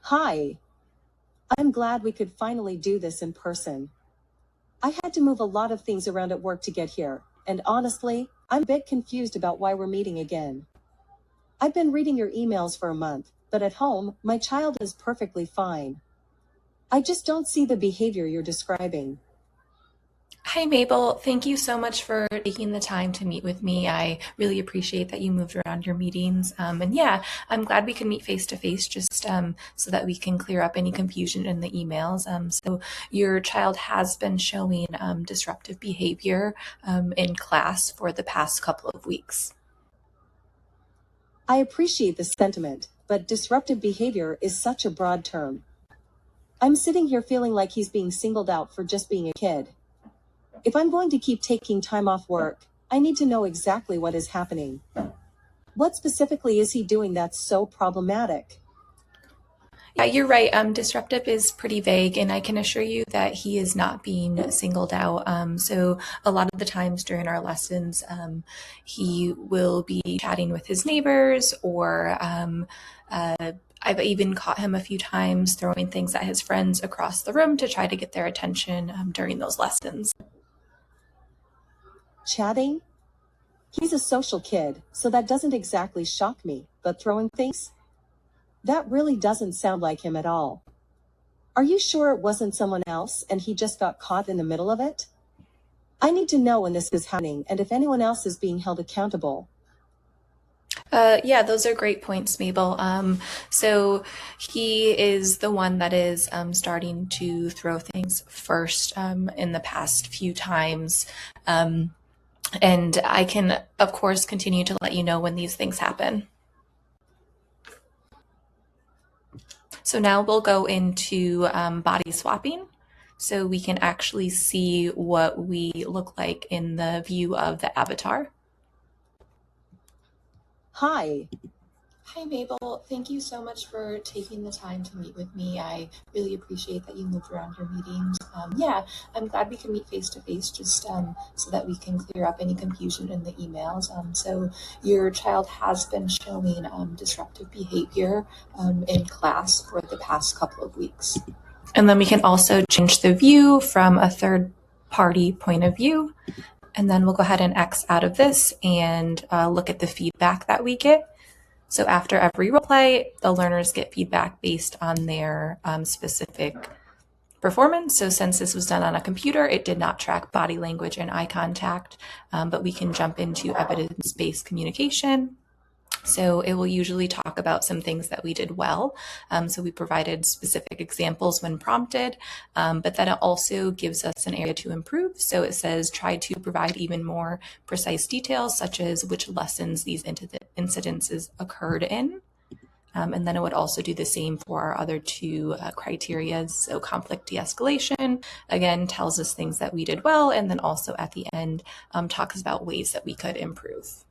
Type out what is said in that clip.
Hi, I'm glad we could finally do this in person. I had to move a lot of things around at work to get here, and honestly, I'm a bit confused about why we're meeting again. I've been reading your emails for a month, but at home, my child is perfectly fine. I just don't see the behavior you're describing. Hi, Mabel. Thank you so much for taking the time to meet with me. I really appreciate that you moved around your meetings. And yeah, I'm glad we can meet face to face just so that we can clear up any confusion in the emails. So your child has been showing disruptive behavior in class for the past couple of weeks. I appreciate the sentiment, but disruptive behavior is such a broad term. I'm sitting here feeling like he's being singled out for just being a kid. If I'm going to keep taking time off work, I need to know exactly what is happening. What specifically is he doing that's so problematic? Yeah, you're right. Disruptive is pretty vague, and I can assure you that he is not being singled out. So a lot of the times during our lessons, he will be chatting with his neighbors, or I've even caught him a few times throwing things at his friends across the room to try to get their attention during those lessons. Chatting? He's a social kid, so that doesn't exactly shock me, but throwing things? That really doesn't sound like him at all. Are you sure it wasn't someone else and he just got caught in the middle of it? I need to know when this is happening and if anyone else is being held accountable. Yeah, those are great points, Mabel. So he is the one that is starting to throw things first in the past few times. And I can, of course, continue to let you know when these things happen. So now we'll go into body swapping. So we can actually see what we look like in the view of the avatar. Hi. Hi, Mabel. Thank you so much for taking the time to meet with me. I really appreciate that you moved around your meetings. Yeah, I'm glad we can meet face to face just so that we can clear up any confusion in the emails. So your child has been showing disruptive behavior in class for the past couple of weeks. And then we can also change the view from a third party point of view. And then we'll go ahead and X out of this and look at the feedback that we get. So after every role play, the learners get feedback based on their specific performance. So since this was done on a computer, it did not track body language and eye contact, but we can jump into evidence-based communication. So it will usually talk about some things that we did well. So we provided specific examples when prompted, but then it also gives us an area to improve. So it says try to provide even more precise details, such as which lessons these incidences occurred in. And then it would also do the same for our other two criteria. So conflict de-escalation, again, tells us things that we did well, and then also at the end talks about ways that we could improve.